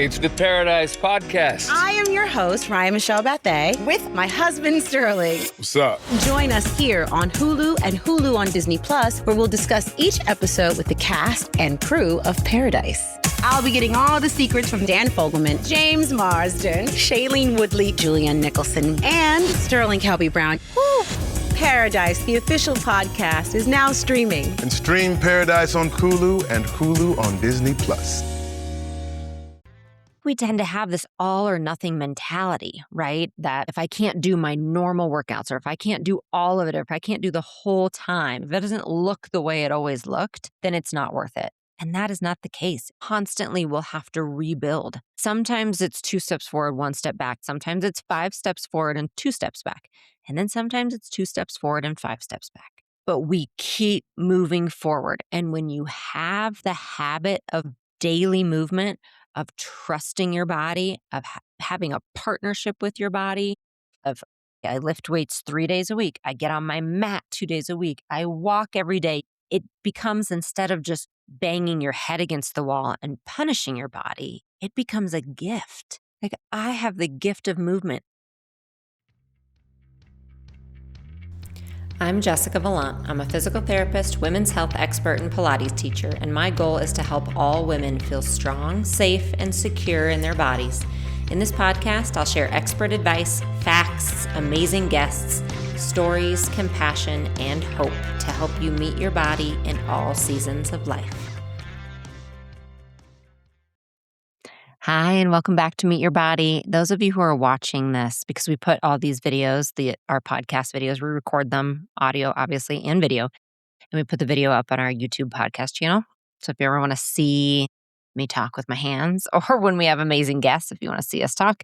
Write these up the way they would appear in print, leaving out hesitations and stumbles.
It's the Paradise Podcast. I am your host, Ryan Michelle Bethay, with my husband, Sterling. What's up? Join us here on Hulu and Hulu on Disney Plus, where we'll discuss each episode with the cast and crew of Paradise. I'll be getting all the secrets from Dan Fogelman, James Marsden, Shailene Woodley, Julianne Nicholson, and Sterling Kelby Brown. Woo! Paradise, the official podcast, is now streaming. And stream Paradise on Hulu and Hulu on Disney Plus. We tend to have this all or nothing mentality, right? That if I can't do my normal workouts, or if I can't do all of it, or if I can't do the whole time, if it doesn't look the way it always looked, then it's not worth it. And that is not the case. Constantly, we'll have to rebuild. Sometimes it's 2 steps forward, 1 step back. Sometimes it's 5 steps forward and 2 steps back. And then sometimes it's 2 steps forward and 5 steps back. But we keep moving forward. And when you have the habit of daily movement, of trusting your body, of having a partnership with your body, of I lift weights 3 days a week, I get on my mat 2 days a week, I walk every day, it becomes, instead of just banging your head against the wall and punishing your body, it becomes a gift. Like, I have the gift of movement. I'm Jessica Valant. I'm a physical therapist, women's health expert, and Pilates teacher, and my goal is to help all women feel strong, safe, and secure in their bodies. In this podcast, I'll share expert advice, facts, amazing guests, stories, compassion, and hope to help you meet your body in all seasons of life. Hi, and welcome back to Meet Your Body. Those of you who are watching this, because we put all these videos, our podcast videos, we record them, audio, obviously, and video, and we put the video up on our YouTube podcast channel. So if you ever want to see me talk with my hands, or when we have amazing guests, if you want to see us talk,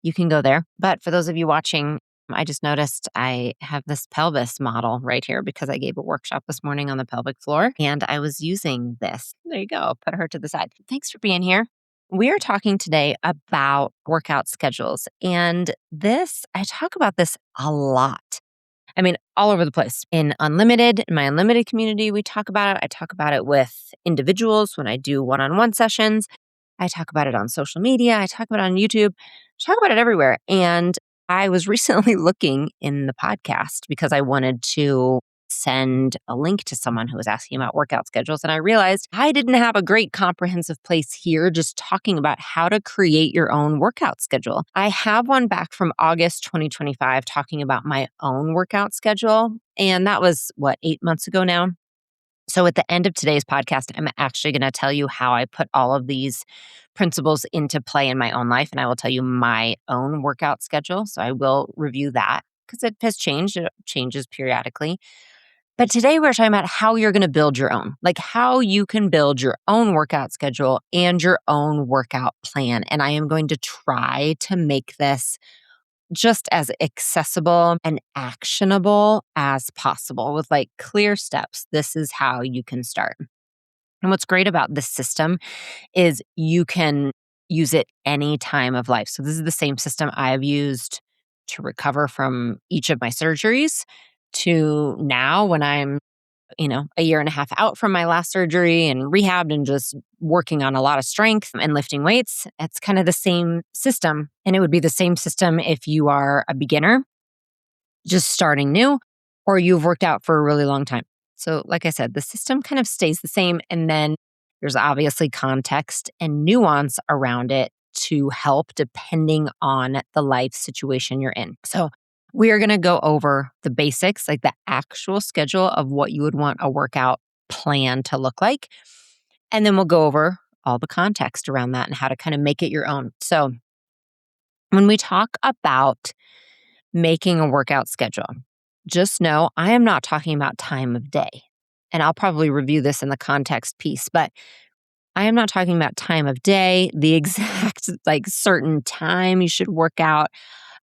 you can go there. But for those of you watching, I just noticed I have this pelvis model right here because I gave a workshop this morning on the pelvic floor, and I was using this. There you go. Put her to the side. Thanks for being here. We are talking today about workout schedules, and I talk about this a lot. I mean, all over the place. In my Unlimited community, we talk about it. I talk about it with individuals when I do one-on-one sessions. I talk about it on social media. I talk about it on YouTube. I talk about it everywhere. And I was recently looking in the podcast because I wanted to send a link to someone who was asking about workout schedules. And I realized I didn't have a great comprehensive place here just talking about how to create your own workout schedule. I have one back from August 2025 talking about my own workout schedule. And that was, 8 months ago now? So at the end of today's podcast, I'm actually going to tell you how I put all of these principles into play in my own life. And I will tell you my own workout schedule. So I will review that because it has changed. It changes periodically. But today we're talking about how you're going to build your own, like how you can build your own workout schedule and your own workout plan. And I am going to try to make this just as accessible and actionable as possible with like clear steps. This is how you can start. And what's great about this system is you can use it any time of life. So this is the same system I have used to recover from each of my surgeries, to now when I'm, a year and a half out from my last surgery and rehabbed and just working on a lot of strength and lifting weights. It's kind of the same system. And it would be the same system if you are a beginner, just starting new, or you've worked out for a really long time. So like I said, the system kind of stays the same. And then there's obviously context and nuance around it to help depending on the life situation you're in. So we are going to go over the basics, like the actual schedule of what you would want a workout plan to look like. And then we'll go over all the context around that and how to kind of make it your own. So when we talk about making a workout schedule, just know I am not talking about time of day. And I'll probably review this in the context piece, but I am not talking about time of day, the exact certain time you should work out.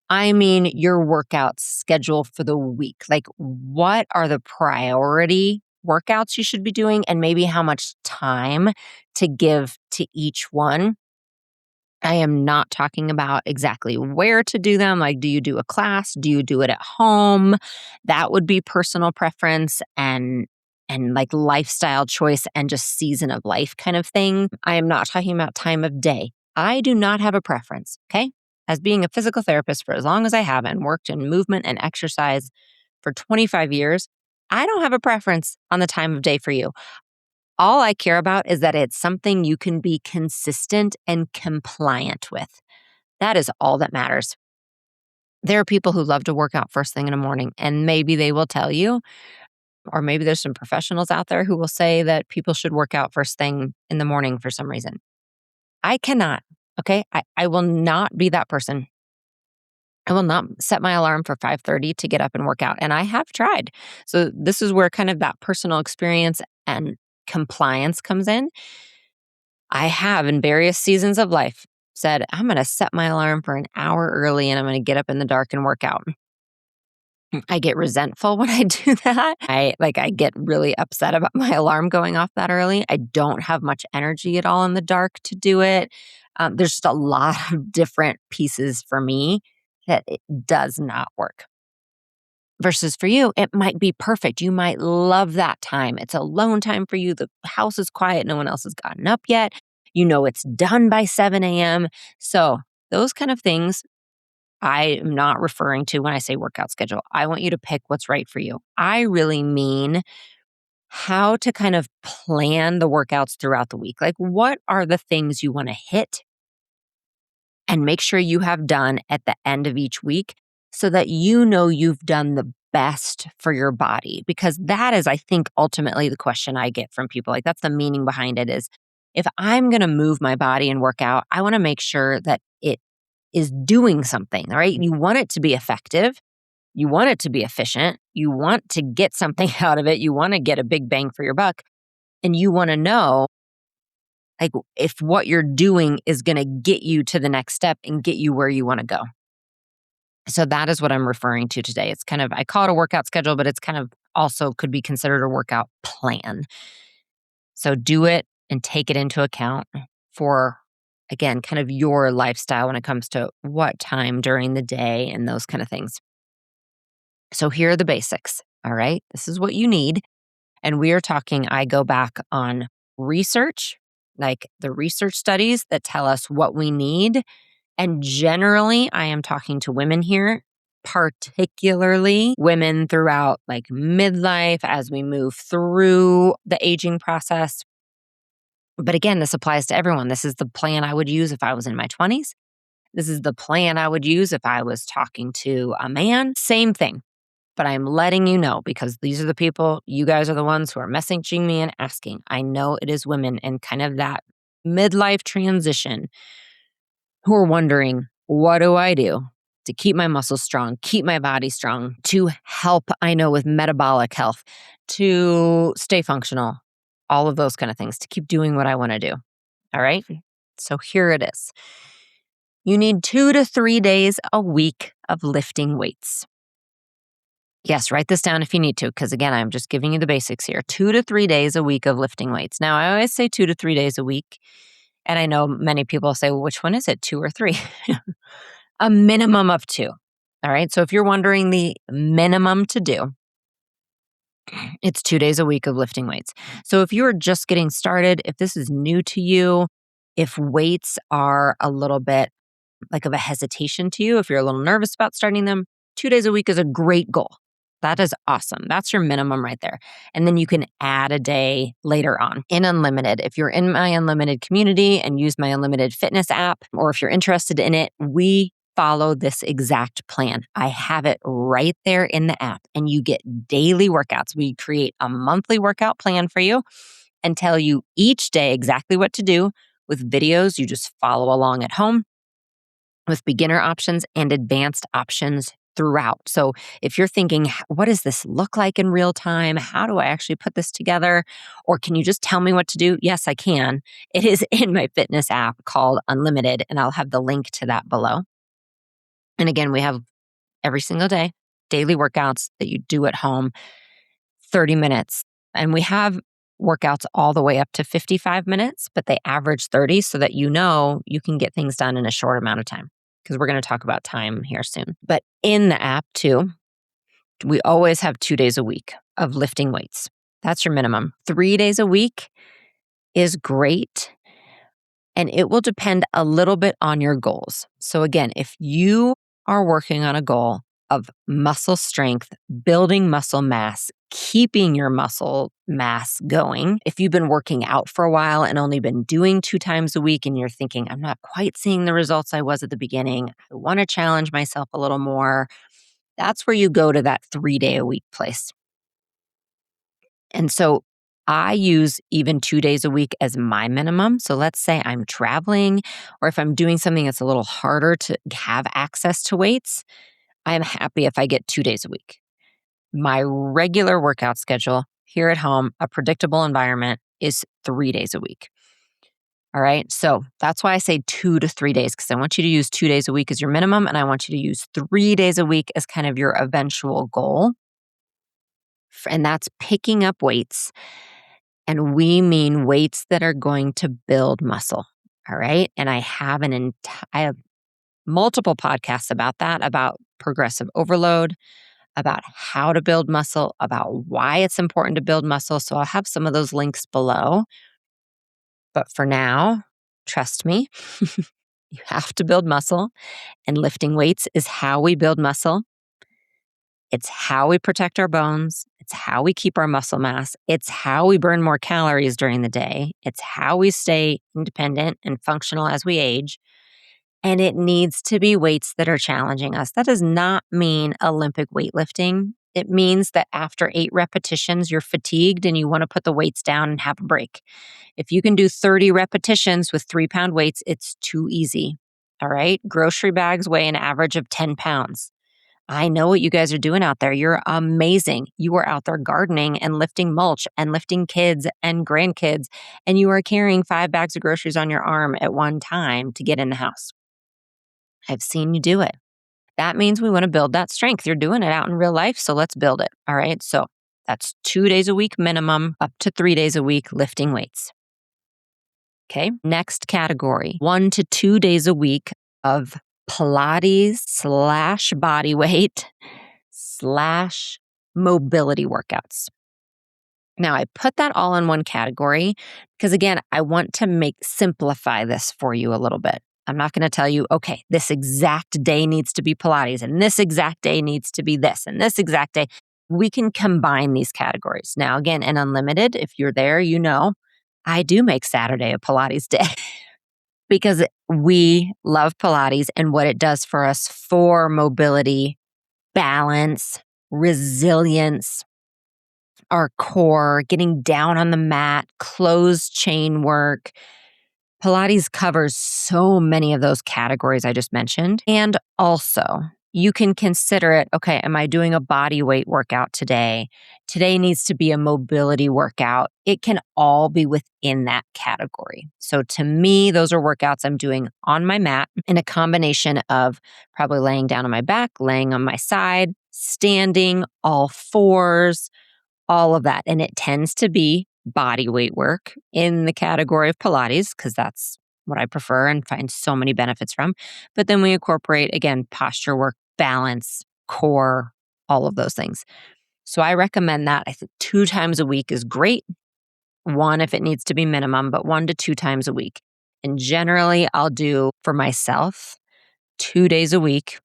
I mean, your workout schedule for the week. Like, what are the priority workouts you should be doing and maybe how much time to give to each one? I am not talking about exactly where to do them. Like, do you do a class? Do you do it at home? That would be personal preference and like lifestyle choice and just season of life kind of thing. I am not talking about time of day. I do not have a preference, okay? As being a physical therapist for as long as I have and worked in movement and exercise for 25 years, I don't have a preference on the time of day for you. All I care about is that it's something you can be consistent and compliant with. That is all that matters. There are people who love to work out first thing in the morning, and maybe they will tell you, or maybe there's some professionals out there who will say that people should work out first thing in the morning for some reason. I cannot, okay? I will not be that person. I will not set my alarm for 5:30 to get up and work out, and I have tried. So this is where kind of that personal experience and compliance comes in. I have in various seasons of life said, I'm going to set my alarm for an hour early and I'm going to get up in the dark and work out. I get resentful when I do that. I get really upset about my alarm going off that early. I don't have much energy at all in the dark to do it. There's just a lot of different pieces for me that it does not work. Versus for you, it might be perfect. You might love that time. It's alone time for you. The house is quiet. No one else has gotten up yet. You know it's done by 7 a.m. So those kind of things I am not referring to when I say workout schedule. I want you to pick what's right for you. I really mean how to kind of plan the workouts throughout the week. Like, what are the things you want to hit and make sure you have done at the end of each week so that you know you've done the best for your body? Because that is, I think, ultimately the question I get from people. Like, that's the meaning behind it is, if I'm going to move my body and work out, I want to make sure that it is doing something, right? You want it to be effective. You want it to be efficient. You want to get something out of it. You want to get a big bang for your buck. And you want to know, like, if what you're doing is going to get you to the next step and get you where you want to go. So that is what I'm referring to today. It's kind of, I call it a workout schedule, but it's kind of also could be considered a workout plan. So do it and take it into account for, again, kind of your lifestyle when it comes to what time during the day and those kind of things. So here are the basics. All right. This is what you need. And we are talking, I go back on research, like the research studies that tell us what we need. And generally, I am talking to women here, particularly women throughout like midlife as we move through the aging process. But again, this applies to everyone. This is the plan I would use if I was in my 20s. This is the plan I would use if I was talking to a man. Same thing. But I'm letting you know because these are the people, you guys are the ones who are messaging me and asking. I know it is women in kind of that midlife transition who are wondering, what do I do to keep my muscles strong, keep my body strong, to help, I know, with metabolic health, to stay functional, all of those kind of things, to keep doing what I want to do. All right. So here it is. You need 2 to 3 days a week of lifting weights. Yes, write this down if you need to, because again, I'm just giving you the basics here. 2 to 3 days a week of lifting weights. Now, I always say 2 to 3 days a week. And I know many people say, well, which one is it, 2 or 3? A minimum of 2. All right. So if you're wondering the minimum to do, it's 2 days a week of lifting weights. So if you're just getting started, if this is new to you, if weights are a little bit like of a hesitation to you, if you're a little nervous about starting them, 2 days a week is a great goal. That is awesome. That's your minimum right there. And then you can add a day later on in Unlimited. If you're in my Unlimited community and use my Unlimited fitness app, or if you're interested in it, we follow this exact plan. I have it right there in the app and you get daily workouts. We create a monthly workout plan for you and tell you each day exactly what to do with videos. You just follow along at home with beginner options and advanced options throughout. So if you're thinking, what does this look like in real time? How do I actually put this together? Or can you just tell me what to do? Yes, I can. It is in my fitness app called Unlimited, and I'll have the link to that below. And again, we have every single day, daily workouts that you do at home, 30 minutes. And we have workouts all the way up to 55 minutes, but they average 30 so that you know you can get things done in a short amount of time, because we're going to talk about time here soon. But in the app too, we always have 2 days a week of lifting weights. That's your minimum. 3 days a week is great. And it will depend a little bit on your goals. So again, if you are working on a goal of muscle strength, building muscle mass, keeping your muscle mass going, if you've been working out for a while and only been doing 2 times a week and you're thinking, I'm not quite seeing the results I was at the beginning, I want to challenge myself a little more, that's where you go to that 3-day-a-week place. And so I use even 2 days a week as my minimum. So let's say I'm traveling, or if I'm doing something that's a little harder to have access to weights, I'm happy if I get 2 days a week. My regular workout schedule here at home, a predictable environment, is 3 days a week. All right. So that's why I say 2 to 3 days, because I want you to use 2 days a week as your minimum. And I want you to use 3 days a week as kind of your eventual goal. And that's picking up weights. And we mean weights that are going to build muscle. All right. And I have I have multiple podcasts about that, about progressive overload, about how to build muscle, about why it's important to build muscle. So I'll have some of those links below. But for now, trust me, you have to build muscle, and lifting weights is how we build muscle. It's how we protect our bones. It's how we keep our muscle mass. It's how we burn more calories during the day. It's how we stay independent and functional as we age. And it needs to be weights that are challenging us. That does not mean Olympic weightlifting. It means that after 8 repetitions, you're fatigued and you want to put the weights down and have a break. If you can do 30 repetitions with 3-pound weights, it's too easy. All right. Grocery bags weigh an average of 10 pounds. I know what you guys are doing out there. You're amazing. You are out there gardening and lifting mulch and lifting kids and grandkids, and you are carrying 5 bags of groceries on your arm at one time to get in the house. I've seen you do it. That means we want to build that strength. You're doing it out in real life, so let's build it. All right. So that's 2 days a week minimum, up to 3 days a week lifting weights. Okay. Next category, 1 to 2 days a week of Pilates / body weight / mobility workouts. Now, I put that all in one category because, again, I want to simplify this for you a little bit. I'm not going to tell you, okay, this exact day needs to be Pilates and this exact day needs to be this and this exact day. We can combine these categories. Now, again, in Unlimited, if you're there, you know, I do make Saturday a Pilates day. Because we love Pilates and what it does for us for mobility, balance, resilience, our core, getting down on the mat, closed chain work. Pilates covers so many of those categories I just mentioned. And also, you can consider it, okay, am I doing a body weight workout today? Today needs to be a mobility workout. It can all be within that category. So to me, those are workouts I'm doing on my mat in a combination of probably laying down on my back, laying on my side, standing, all fours, all of that. And it tends to be body weight work in the category of Pilates because that's what I prefer and find so many benefits from. But then we incorporate, again, posture work, balance, core, all of those things. So I recommend that. I think 2 times a week is great. 1 if it needs to be minimum, but 1 to 2 times a week. And generally I'll do for myself 2 days a week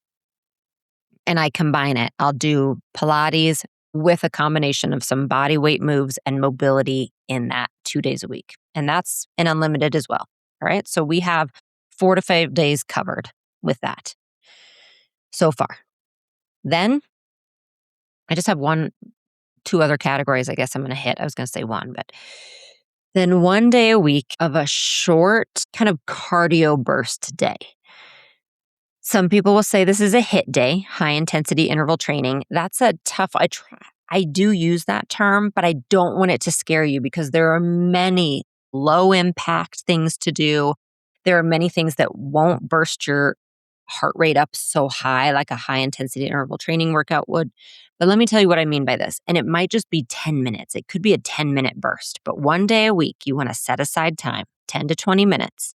and I combine it. I'll do Pilates with a combination of some body weight moves and mobility in that 2 days a week. And that's in Unlimited as well. All right. So we have 4 to 5 days covered with that so far. Then I just have 2 other categories I guess I'm going to hit. I was going to say 1, but then 1 day a week of a short kind of cardio burst day. Some people will say this is a HIIT day, high intensity interval training. That's a tough, I do use that term, but I don't want it to scare you because there are many low impact things to do. There are many things that won't burst your heart rate up so high like a high intensity interval training workout would. But let me tell you what I mean by this. And it might just be 10 minutes. It could be a 10-minute burst, but 1 day a week, you want to set aside time, 10 to 20 minutes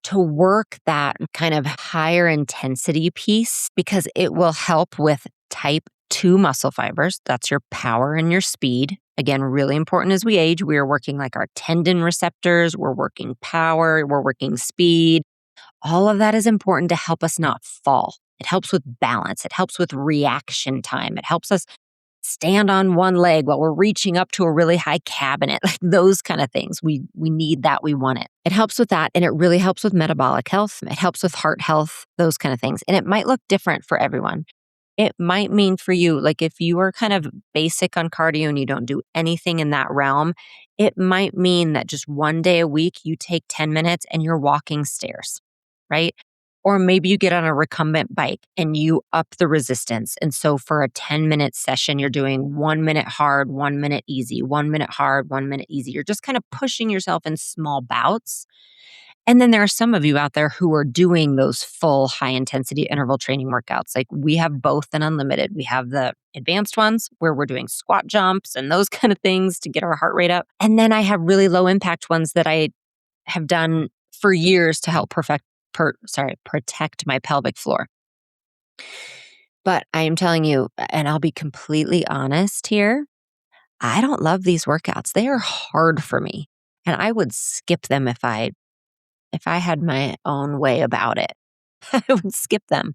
to work that kind of higher intensity piece because it will help with type 2 muscle fibers. That's your power and your speed. Again, really important as we age, we are working like our tendon receptors, we're working power, we're working speed. All of that is important to help us not fall. It helps with balance. It helps with reaction time. It helps us stand on one leg while we're reaching up to a really high cabinet, like those kind of things. We need that. We want it. It helps with that. And it really helps with metabolic health. It helps with heart health, those kind of things. And it might look different for everyone. It might mean for you, like if you are kind of basic on cardio and you don't do anything in that realm, it might mean that just one day a week you take 10 minutes and you're walking stairs, right? Or maybe you get on a recumbent bike and you up the resistance. And so for a 10-minute session, you're doing 1 minute hard, 1 minute easy, 1 minute hard, 1 minute easy. You're just kind of pushing yourself in small bouts. And then there are some of you out there who are doing those full high intensity interval training workouts. Like we have both in Unlimited. We have the advanced ones where we're doing squat jumps and those kind of things to get our heart rate up. And then I have really low impact ones that I have done for years to help protect my pelvic floor. But I am telling you, and I'll be completely honest here, I don't love these workouts. They are hard for me. And I would skip them if I had my own way about it. I would skip them.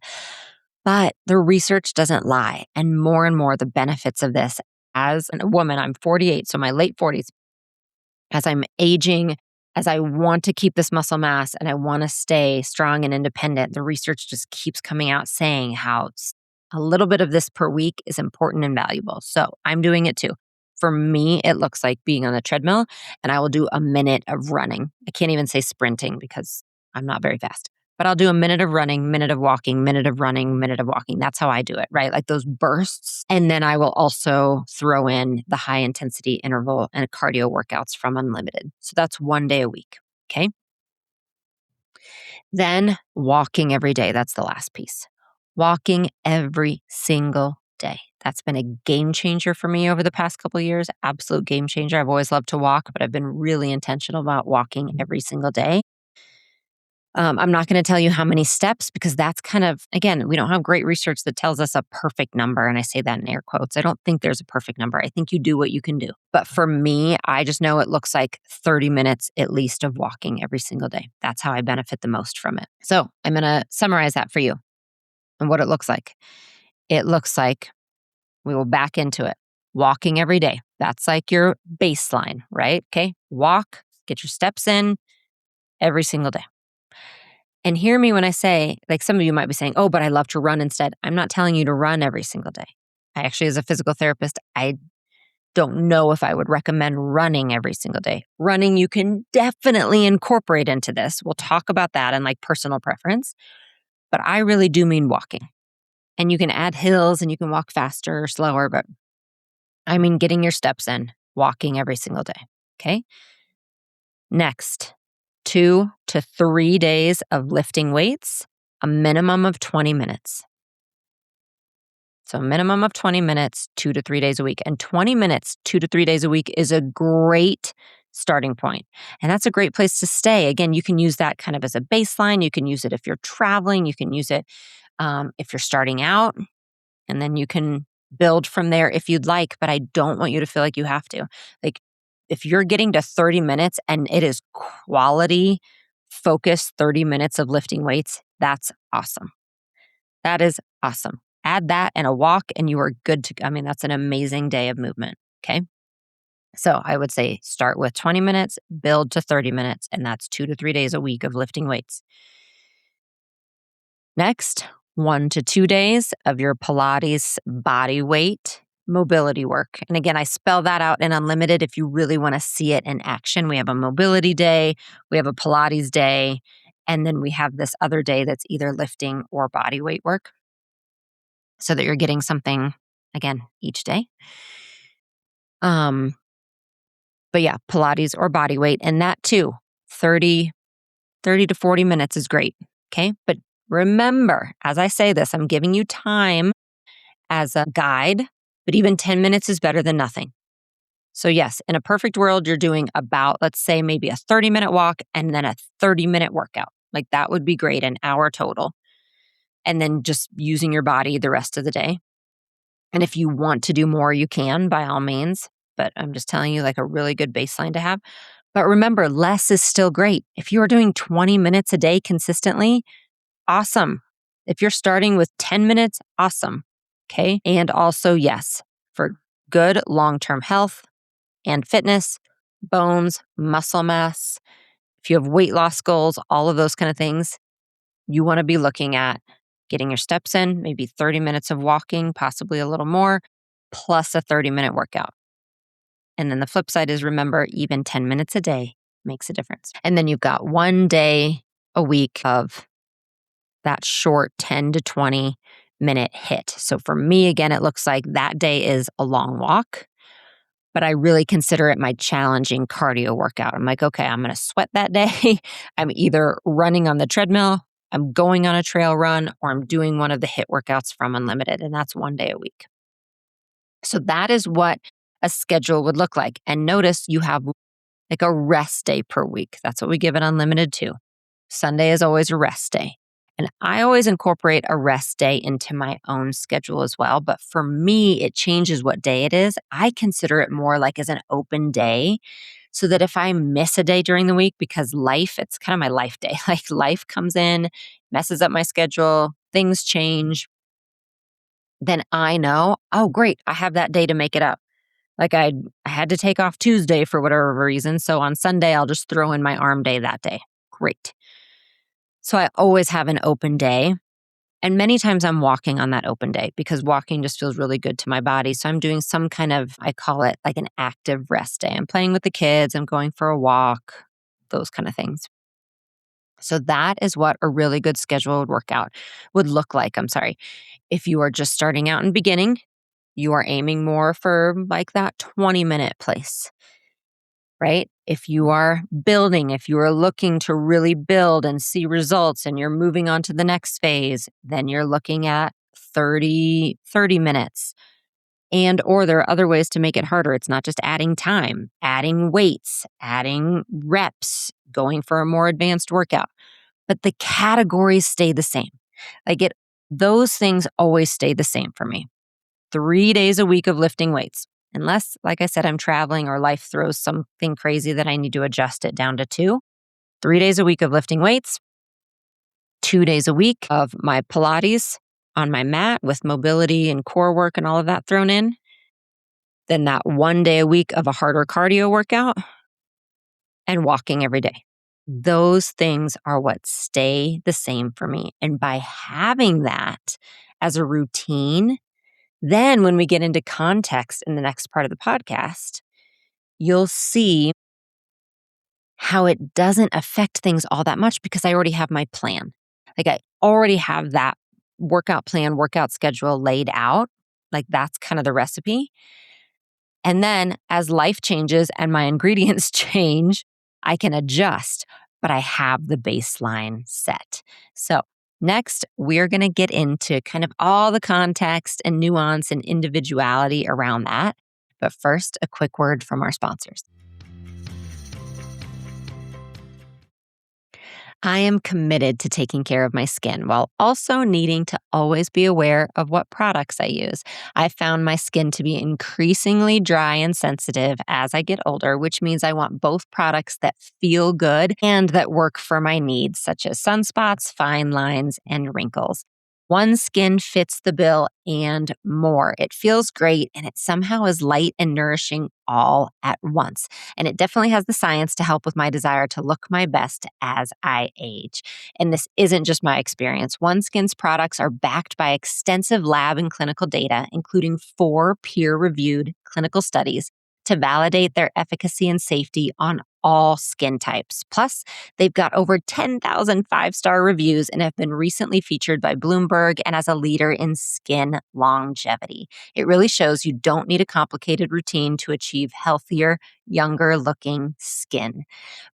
But the research doesn't lie. And more the benefits of this as a woman, I'm 48, so my late 40s, as I'm aging, as I want to keep this muscle mass and I want to stay strong and independent, the research just keeps coming out saying how a little bit of this per week is important and valuable. So I'm doing it too. For me, it looks like being on the treadmill and I will do a minute of running. I can't even say sprinting because I'm not very fast, but I'll do a minute of running, minute of walking, minute of running, minute of walking. That's how I do it, right? Like those bursts. And then I will also throw in the high intensity interval and cardio workouts from Unlimited. So that's 1 day a week. Okay. Then walking every day. That's the last piece. Walking every single day. That's been a game changer for me over the past couple of years. Absolute game changer. I've always loved to walk, but I've been really intentional about walking every single day. I'm not going to tell you how many steps because that's kind of, again, we don't have great research that tells us a perfect number. And I say that in air quotes. I don't think there's a perfect number. I think you do what you can do. But for me, I just know it looks like 30 minutes at least of walking every single day. That's how I benefit the most from it. So I'm going to summarize that for you and what it looks like. It looks like we will back into it. Walking every day. That's like your baseline, right? Okay. Walk, get your steps in every single day. And hear me when I say, like some of you might be saying, oh, but I love to run instead. I'm not telling you to run every single day. I actually, as a physical therapist, I don't know if I would recommend running every single day. Running, you can definitely incorporate into this. We'll talk about that and like personal preference. But I really do mean walking. And you can add hills and you can walk faster or slower, but I mean getting your steps in, walking every single day. Okay. Next, 2 to 3 days of lifting weights, a minimum of 20 minutes. So a minimum of 20 minutes, 2 to 3 days a week. And 20 minutes, 2 to 3 days a week is a great starting point. And that's a great place to stay. Again, you can use that kind of as a baseline. You can use it if you're traveling. You can use it if you're starting out. And then you can build from there if you'd like. But I don't want you to feel like you have to. Like, if you're getting to 30 minutes and it is quality, focused 30 minutes of lifting weights, that's awesome. That is awesome. Add that and a walk and you are good to go. I mean, that's an amazing day of movement. Okay. So I would say start with 20 minutes, build to 30 minutes, and that's 2 to 3 days a week of lifting weights. Next, 1 to 2 days of your Pilates body weight mobility work. And again, I spell that out in Unlimited if you really want to see it in action. We have a mobility day, we have a Pilates day, and then we have this other day that's either lifting or body weight work so that you're getting something, again, each day. But yeah, Pilates or body weight. And that too, 30 to 40 minutes is great. Okay. But remember, as I say this, I'm giving you time as a guide, but even 10 minutes is better than nothing. So yes, in a perfect world, you're doing about, let's say maybe a 30-minute walk and then a 30-minute workout. Like that would be great, an hour total. And then just using your body the rest of the day. And if you want to do more, you can, by all means. but I'm just telling you like a really good baseline to have. But remember, less is still great. If you are doing 20 minutes a day consistently, awesome. If you're starting with 10 minutes, awesome. Okay. And also, yes, for good long-term health and fitness, bones, muscle mass, if you have weight loss goals, all of those kind of things, you want to be looking at getting your steps in, maybe 30 minutes of walking, possibly a little more, plus a 30-minute workout. And then the flip side is remember, even 10 minutes a day makes a difference. And then you've got one day a week of that short 10 to 20 minute hit. So for me, again, it looks like that day is a long walk, but I really consider it my challenging cardio workout. I'm like, okay, I'm going to sweat that day. I'm either running on the treadmill, I'm going on a trail run, or I'm doing one of the hit workouts from Unlimited. And that's one day a week. So that is what a schedule would look like. And notice you have like a rest day per week. That's what we give it Unlimited too. Sunday is always a rest day. And I always incorporate a rest day into my own schedule as well. But for me, it changes what day it is. I consider it more like as an open day so that if I miss a day during the week, because life, it's kind of my life day, like life comes in, messes up my schedule, things change, then I know, oh, great, I have that day to make it up. Like I had to take off Tuesday for whatever reason. So on Sunday, I'll just throw in my arm day that day. Great. So I always have an open day. And many times I'm walking on that open day because walking just feels really good to my body. So I'm doing some kind of, I call it like an active rest day. I'm playing with the kids, I'm going for a walk, those kind of things. So that is what a really good scheduled workout would look like. I'm sorry. If you are just starting out and beginning, you are aiming more for like that 20-minute place, right? If you are building, if you are looking to really build and see results and you're moving on to the next phase, then you're looking at 30 minutes. And or there are other ways to make it harder. It's not just adding time, adding weights, adding reps, going for a more advanced workout. But the categories stay the same. Those things always stay the same for me. 3 days a week of lifting weights. Unless, like I said, I'm traveling or life throws something crazy that I need to adjust it down to 2. 3 days a week of lifting weights. 2 days a week of my Pilates on my mat with mobility and core work and all of that thrown in. Then that 1 day a week of a harder cardio workout and walking every day. Those things are what stay the same for me. And by having that as a routine, then when we get into context in the next part of the podcast, you'll see how it doesn't affect things all that much because I already have my plan. Like I already have that workout plan, workout schedule laid out. Like that's kind of the recipe. And then as life changes and my ingredients change, I can adjust, but I have the baseline set. So next, we're going to get into kind of all the context and nuance and individuality around that. But first, a quick word from our sponsors. I am committed to taking care of my skin while also needing to always be aware of what products I use. I found my skin to be increasingly dry and sensitive as I get older, which means I want both products that feel good and that work for my needs, such as sunspots, fine lines, and wrinkles. OneSkin fits the bill and more. It feels great and it somehow is light and nourishing all at once. And it definitely has the science to help with my desire to look my best as I age. And this isn't just my experience. OneSkin's products are backed by extensive lab and clinical data, including 4 peer-reviewed clinical studies to validate their efficacy and safety on all skin types. Plus, they've got over 10,000 5-star reviews and have been recently featured by Bloomberg and as a leader in skin longevity. It really shows you don't need a complicated routine to achieve healthier, younger looking skin.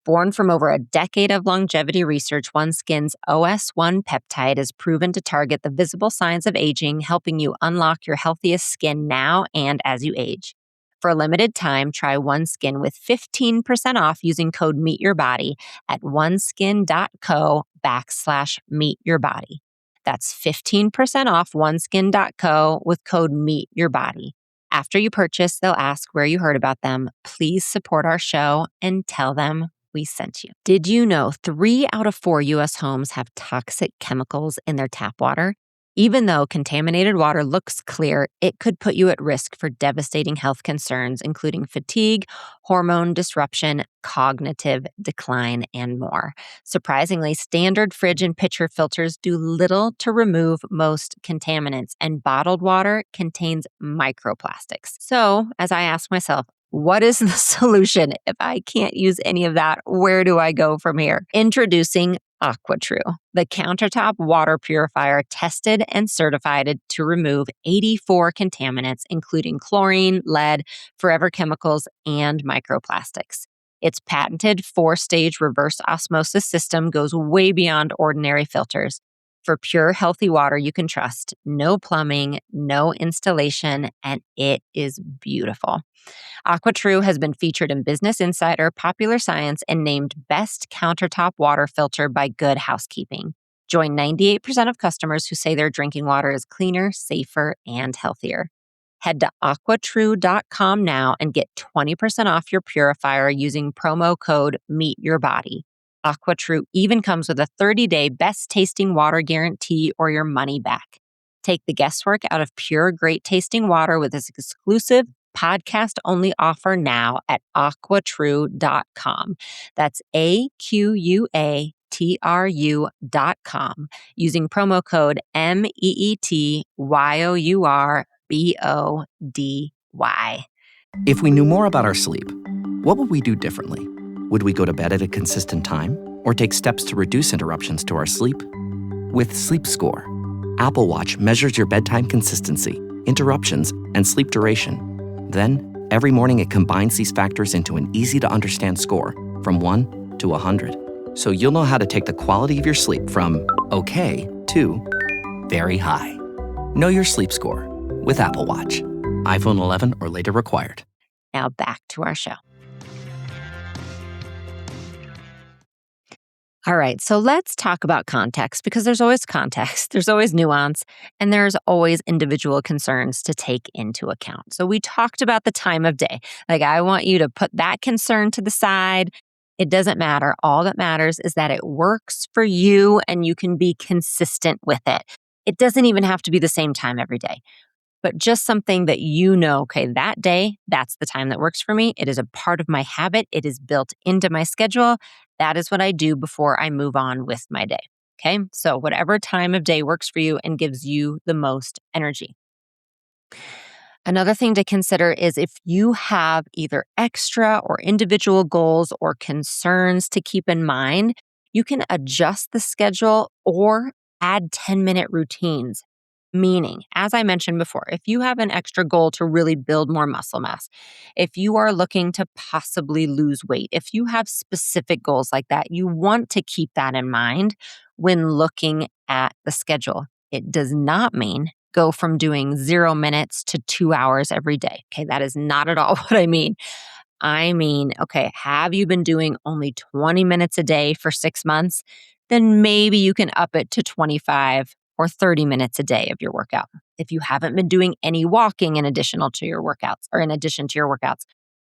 Born from over a decade of longevity research, OneSkin's OS1 peptide is proven to target the visible signs of aging, helping you unlock your healthiest skin now and as you age. For a limited time, try OneSkin with 15% off using code MEETYOURBODY at oneskin.co/meetyourbody. That's 15% off oneskin.co with code MEETYOURBODY. After you purchase, they'll ask where you heard about them. Please support our show and tell them we sent you. Did you know 3 out of 4 U.S. homes have toxic chemicals in their tap water? Even though contaminated water looks clear, it could put you at risk for devastating health concerns, including fatigue, hormone disruption, cognitive decline, and more. Surprisingly, standard fridge and pitcher filters do little to remove most contaminants, and bottled water contains microplastics. So, as I ask myself, what is the solution? If I can't use any of that, where do I go from here? Introducing AquaTrue, the countertop water purifier tested and certified to remove 84 contaminants, including chlorine, lead, forever chemicals, and microplastics. Its patented 4-stage reverse osmosis system goes way beyond ordinary filters. For pure, healthy water you can trust, no plumbing, no installation, and it is beautiful. AquaTrue has been featured in Business Insider, Popular Science, and named Best Countertop Water Filter by Good Housekeeping. Join 98% of customers who say their drinking water is cleaner, safer, and healthier. Head to aquatrue.com now and get 20% off your purifier using promo code MEETYOURBODY. AquaTrue even comes with a 30-day best-tasting water guarantee or your money back. Take the guesswork out of pure, great-tasting water with this exclusive podcast-only offer now at aquatrue.com. That's AQUATRU.com using promo code MEETYOURBODY. If we knew more about our sleep, what would we do differently? Would we go to bed at a consistent time or take steps to reduce interruptions to our sleep? With Sleep Score, Apple Watch measures your bedtime consistency, interruptions, and sleep duration. Then, every morning it combines these factors into an easy-to-understand score from 1 to 100. So you'll know how to take the quality of your sleep from okay to very high. Know your sleep score with Apple Watch. iPhone 11 or later required. Now back to our show. All right, so let's talk about context, because there's always context, there's always nuance, and there's always individual concerns to take into account. So we talked about the time of day. Like, I want you to put that concern to the side. It doesn't matter. All that matters is that it works for you and you can be consistent with it. It doesn't even have to be the same time every day, but just something that you know, okay, that day, that's the time that works for me. It is a part of my habit. It is built into my schedule. That is what I do before I move on with my day. Okay, so whatever time of day works for you and gives you the most energy. Another thing to consider is if you have either extra or individual goals or concerns to keep in mind, you can adjust the schedule or add 10-minute routines. Meaning, as I mentioned before, if you have an extra goal to really build more muscle mass, if you are looking to possibly lose weight, if you have specific goals like that, you want to keep that in mind when looking at the schedule. It does not mean go from doing 0 minutes to 2 hours every day. Okay, that is not at all what I mean. I mean, okay, have you been doing only 20 minutes a day for 6 months? Then maybe you can up it to 25 or 30 minutes a day of your workout. If you haven't been doing any walking in addition to your workouts,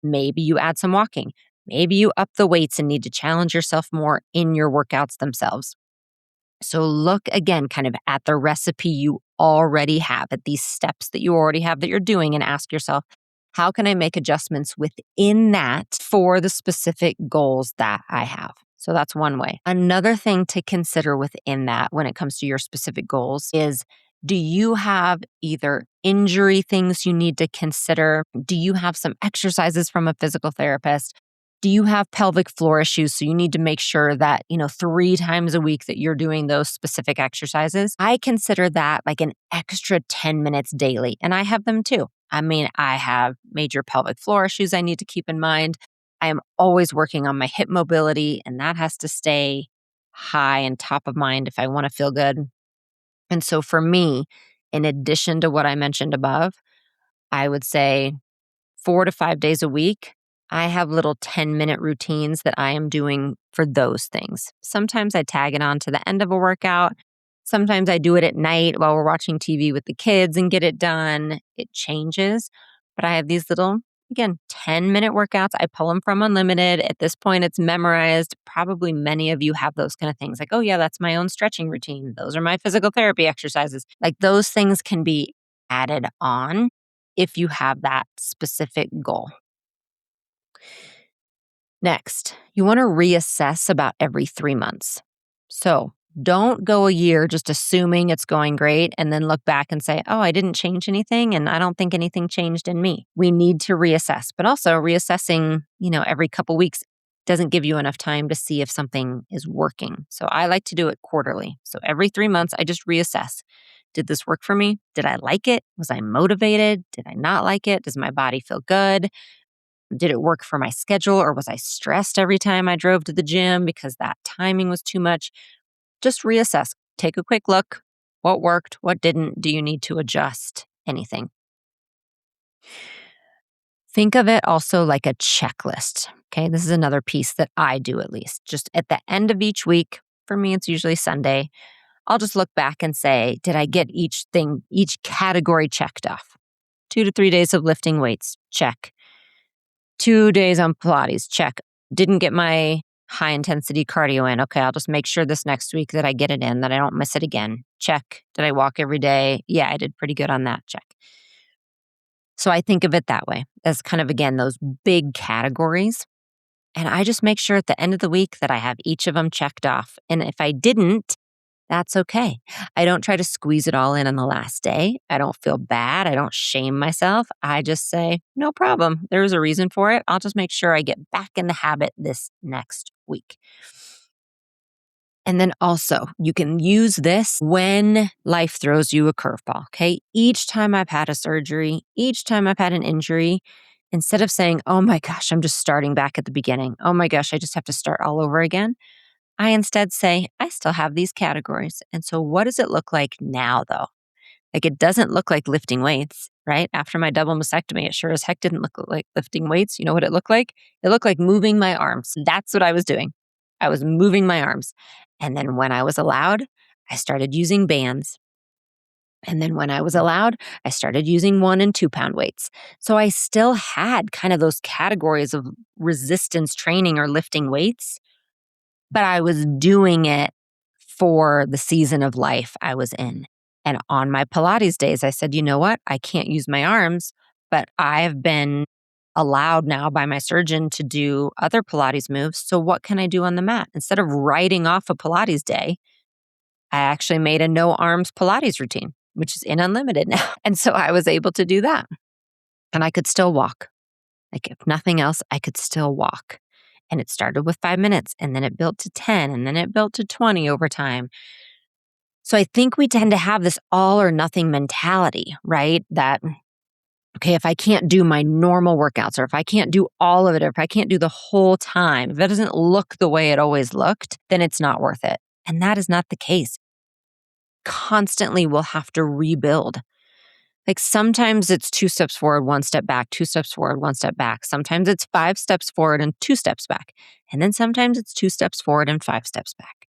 maybe you add some walking. Maybe you up the weights and need to challenge yourself more in your workouts themselves. So look again kind of at the recipe you already have, at these steps that you already have that you're doing, and ask yourself, how can I make adjustments within that for the specific goals that I have? So that's one way. Another thing to consider within that when it comes to your specific goals is, do you have either injury things you need to consider? Do you have some exercises from a physical therapist? Do you have pelvic floor issues? So you need to make sure that, 3 times a week that you're doing those specific exercises. I consider that like an extra 10 minutes daily, and I have them too. I mean, I have major pelvic floor issues I need to keep in mind. I am always working on my hip mobility, and that has to stay high and top of mind if I want to feel good. And so for me, in addition to what I mentioned above, I would say 4 to 5 days a week, I have little 10-minute routines that I am doing for those things. Sometimes I tag it on to the end of a workout. Sometimes I do it at night while we're watching TV with the kids and get it done. It changes. But I have these little, again, 10-minute workouts. I pull them from Unlimited. At this point, it's memorized. Probably many of you have those kind of things like, oh, yeah, that's my own stretching routine. Those are my physical therapy exercises. Like those things can be added on if you have that specific goal. Next, you want to reassess about every 3 months. So don't go a year just assuming it's going great and then look back and say, oh, I didn't change anything and I don't think anything changed in me. We need to reassess, but also reassessing, every couple weeks doesn't give you enough time to see if something is working. So I like to do it quarterly. So every 3 months, I just reassess. Did this work for me? Did I like it? Was I motivated? Did I not like it? Does my body feel good? Did it work for my schedule, or was I stressed every time I drove to the gym because that timing was too much? Just reassess. Take a quick look. What worked? What didn't? Do you need to adjust anything? Think of it also like a checklist. Okay, this is another piece that I do at least. Just at the end of each week, for me, it's usually Sunday, I'll just look back and say, did I get each category checked off? 2 to 3 days of lifting weights, check. 2 days on Pilates, check. Didn't get my high intensity cardio in. Okay, I'll just make sure this next week that I get it in, that I don't miss it again. Check. Did I walk every day? Yeah, I did pretty good on that. Check. So I think of it that way as kind of, again, those big categories. And I just make sure at the end of the week that I have each of them checked off. And if I didn't, that's okay. I don't try to squeeze it all in on the last day. I don't feel bad. I don't shame myself. I just say, no problem. There's a reason for it. I'll just make sure I get back in the habit this next week. And then also, you can use this when life throws you a curveball, okay? Each time I've had a surgery, each time I've had an injury, instead of saying, oh my gosh, I'm just starting back at the beginning. Oh my gosh, I just have to start all over again. I instead say, I still have these categories. And so what does it look like now, though? Like, it doesn't look like lifting weights, right? After my double mastectomy, it sure as heck didn't look like lifting weights. You know what it looked like? It looked like moving my arms. That's what I was doing. I was moving my arms. And then when I was allowed, I started using bands. And then when I was allowed, I started using 1 and 2 pound weights. So I still had kind of those categories of resistance training or lifting weights, but I was doing it for the season of life I was in. And on my Pilates days, I said, you know what? I can't use my arms, but I've been allowed now by my surgeon to do other Pilates moves. So what can I do on the mat? Instead of writing off a Pilates day, I actually made a no arms Pilates routine, which is in Unlimited now. And so I was able to do that. And I could still walk. Like, if nothing else, I could still walk. And it started with 5 minutes, and then it built to 10, and then it built to 20 over time. So I think we tend to have this all or nothing mentality, right? That, okay, if I can't do my normal workouts, or if I can't do all of it, or if I can't do the whole time, if it doesn't look the way it always looked, then it's not worth it. And that is not the case. Constantly we'll have to rebuild. Like, sometimes it's 2 steps forward, 1 step back, 2 steps forward, 1 step back. Sometimes it's 5 steps forward and 2 steps back. And then sometimes it's 2 steps forward and 5 steps back.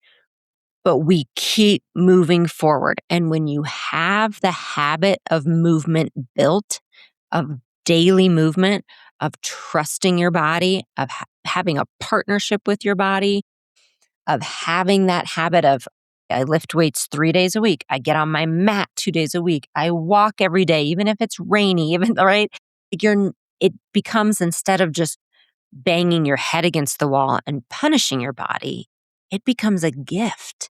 But we keep moving forward. And when you have the habit of movement built, of daily movement, of trusting your body, of having a partnership with your body, of having that habit of, I lift weights 3 days a week. I get on my mat 2 days a week. I walk every day, even if it's rainy, right? It becomes, instead of just banging your head against the wall and punishing your body, it becomes a gift.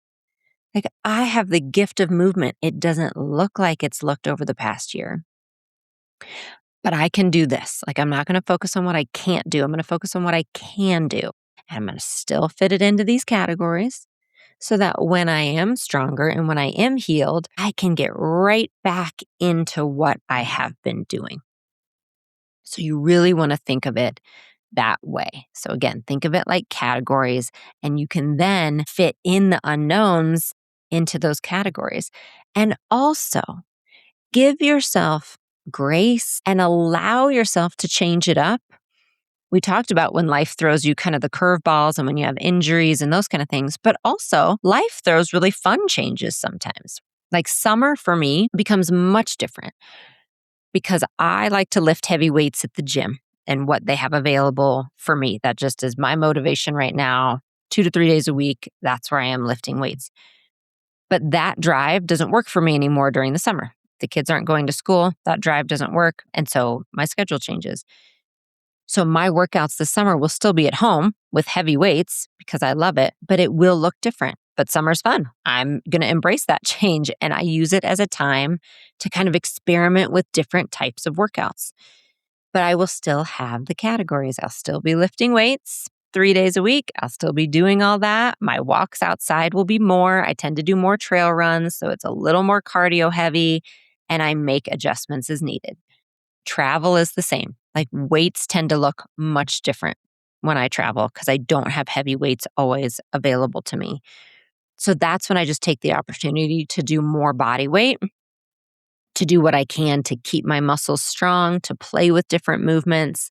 Like, I have the gift of movement. It doesn't look like it's looked over the past year, but I can do this. Like, I'm not going to focus on what I can't do. I'm going to focus on what I can do. And I'm going to still fit it into these categories, so that when I am stronger and when I am healed, I can get right back into what I have been doing. So you really want to think of it that way. So again, think of it like categories, and you can then fit in the unknowns into those categories. And also give yourself grace and allow yourself to change it up. We talked about when life throws you kind of the curveballs and when you have injuries and those kind of things, but also life throws really fun changes sometimes. Like, summer for me becomes much different because I like to lift heavy weights at the gym and what they have available for me. That just is my motivation right now. 2 to 3 days a week, that's where I am lifting weights. But that drive doesn't work for me anymore during the summer. The kids aren't going to school, that drive doesn't work. And so my schedule changes. So my workouts this summer will still be at home with heavy weights because I love it, but it will look different. But summer's fun. I'm going to embrace that change, and I use it as a time to kind of experiment with different types of workouts. But I will still have the categories. I'll still be lifting weights 3 days a week. I'll still be doing all that. My walks outside will be more. I tend to do more trail runs, so it's a little more cardio heavy, and I make adjustments as needed. Travel is the same. Like weights tend to look much different when I travel because I don't have heavy weights always available to me. So that's when I just take the opportunity to do more body weight, to do what I can to keep my muscles strong, to play with different movements.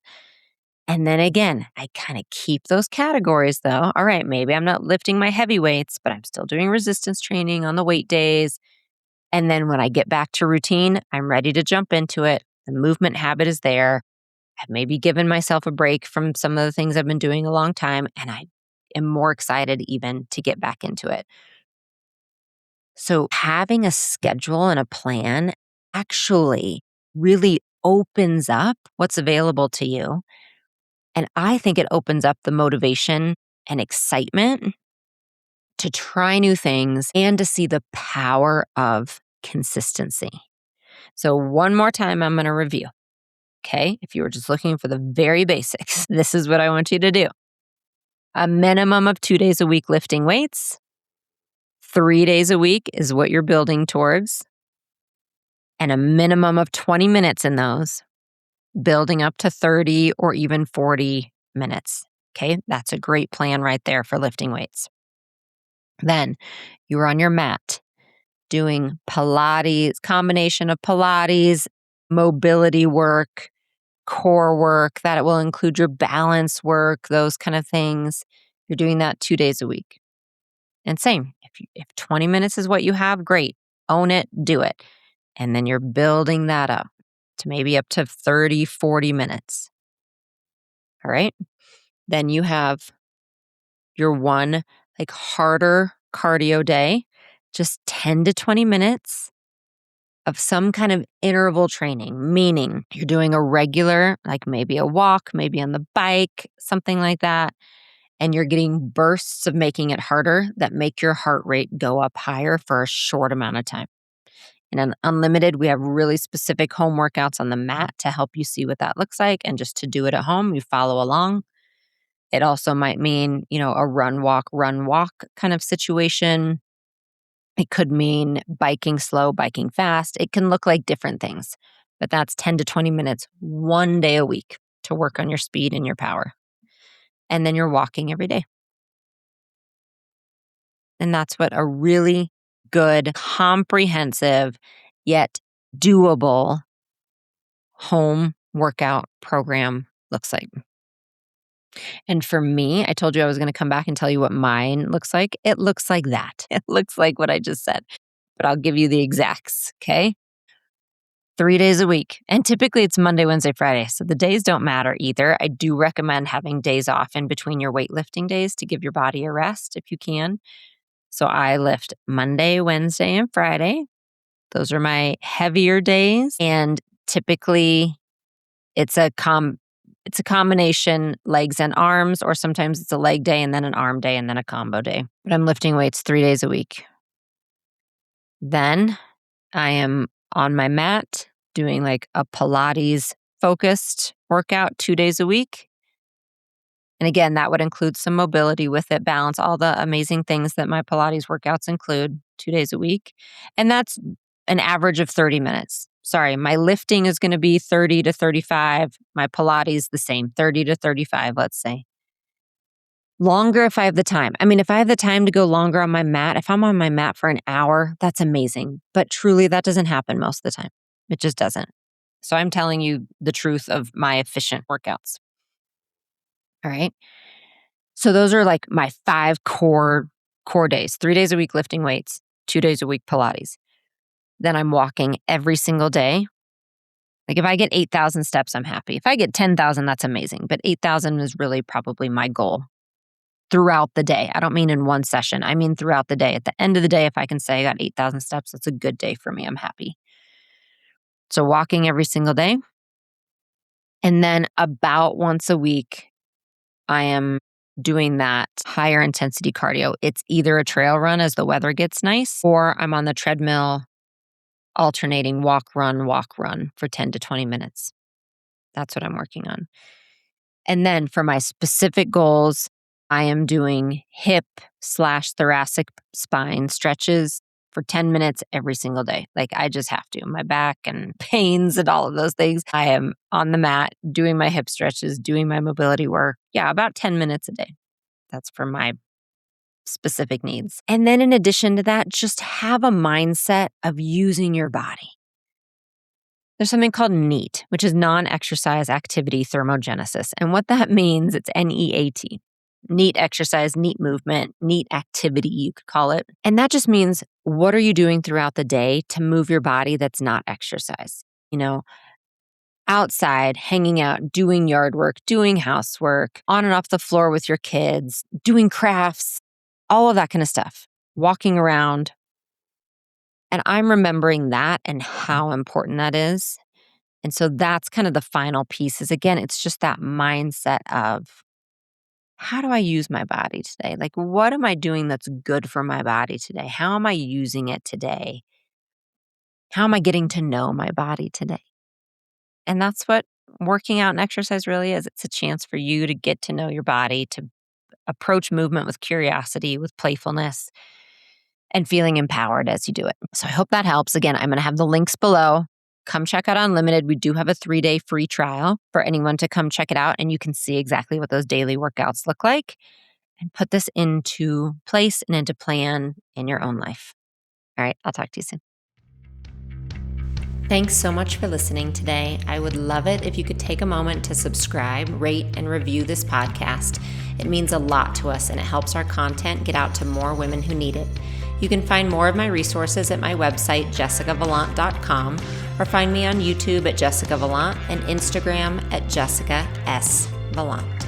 And then again, I kind of keep those categories though. All right, maybe I'm not lifting my heavy weights, but I'm still doing resistance training on the weight days. And then when I get back to routine, I'm ready to jump into it. The movement habit is there. I've maybe given myself a break from some of the things I've been doing a long time, and I am more excited even to get back into it. So having a schedule and a plan actually really opens up what's available to you. And I think it opens up the motivation and excitement to try new things and to see the power of consistency. So one more time, I'm going to review. Okay, if you were just looking for the very basics, this is what I want you to do. A minimum of 2 days a week lifting weights. 3 days a week is what you're building towards. And a minimum of 20 minutes in those, building up to 30 or even 40 minutes. Okay, that's a great plan right there for lifting weights. Then you're on your mat doing Pilates, combination of Pilates, mobility work, core work, that it will include your balance work, those kind of things. You're doing that 2 days a week. And same, if 20 minutes is what you have, great. Own it, do it. And then you're building that up to maybe up to 30, 40 minutes. All right. Then you have your one like harder cardio day, just 10 to 20 minutes of some kind of interval training, meaning you're doing a regular, like maybe a walk, maybe on the bike, something like that. And you're getting bursts of making it harder that make your heart rate go up higher for a short amount of time. In an Unlimited, we have really specific home workouts on the mat to help you see what that looks like. And just to do it at home, you follow along. It also might mean, a run, walk kind of situation. It could mean biking slow, biking fast. It can look like different things, but that's 10 to 20 minutes, 1 day a week to work on your speed and your power. And then you're walking every day. And that's what a really good, comprehensive, yet doable home workout program looks like. And for me, I told you I was going to come back and tell you what mine looks like. It looks like that. It looks like what I just said, but I'll give you the exacts. Okay. 3 days a week. And typically it's Monday, Wednesday, Friday. So the days don't matter either. I do recommend having days off in between your weightlifting days to give your body a rest if you can. So I lift Monday, Wednesday, and Friday. Those are my heavier days. And typically it's a combination legs and arms, or sometimes it's a leg day and then an arm day and then a combo day. But I'm lifting weights 3 days a week. Then I am on my mat doing like a Pilates focused workout 2 days a week. And again, that would include some mobility with it, balance, all the amazing things that my Pilates workouts include 2 days a week. And that's an average of 30 minutes. Sorry, my lifting is going to be 30 to 35. My Pilates, the same, 30 to 35, let's say. Longer if I have the time. I mean, if I have the time to go longer on my mat, if I'm on my mat for an hour, that's amazing. But truly, that doesn't happen most of the time. It just doesn't. So I'm telling you the truth of my efficient workouts. All right. So those are like my 5 core days, 3 days a week lifting weights, 2 days a week Pilates. Then I'm walking every single day Like if I get 8,000 steps, I'm happy. If I get 10,000, that's amazing. But 8,000 is really probably my goal throughout the day. I don't mean in one session. I mean throughout the day. At the end of the day, if I can say I got 8,000 steps, that's a good day for me. I'm happy. So walking every single day. And then about once a week, I am doing that higher intensity cardio. It's either a trail run as the weather gets nice, or I'm on the treadmill alternating walk, run for 10 to 20 minutes. That's what I'm working on. And then for my specific goals, I am doing hip/thoracic spine stretches for 10 minutes every single day. Like I just have to. My back and pains and all of those things. I am on the mat doing my hip stretches, doing my mobility work. Yeah, about 10 minutes a day. That's for my specific needs. And then in addition to that, just have a mindset of using your body. There's something called NEAT, which is non-exercise activity thermogenesis. And what that means, it's NEAT. NEAT exercise, NEAT movement, NEAT activity, you could call it. And that just means, what are you doing throughout the day to move your body that's not exercise? You know, outside, hanging out, doing yard work, doing housework, on and off the floor with your kids, doing crafts, all of that kind of stuff, walking around. And I'm remembering that and how important that is. And so that's kind of the final piece is, again, it's just that mindset of, how do I use my body today? Like, what am I doing that's good for my body today? How am I using it today? How am I getting to know my body today? And that's what working out and exercise really is. It's a chance for you to get to know your body, to approach movement with curiosity, with playfulness, and feeling empowered as you do it. So I hope that helps. Again, I'm going to have the links below. Come check out Unlimited. We do have a 3-day free trial for anyone to come check it out, and you can see exactly what those daily workouts look like and put this into place and into plan in your own life. All right, I'll talk to you soon. Thanks so much for listening today. I would love it if you could take a moment to subscribe, rate, and review this podcast. It means a lot to us, and it helps our content get out to more women who need it. You can find more of my resources at my website, jessicavalant.com, or find me on YouTube at Jessica Valant and Instagram at Jessica S. Valant.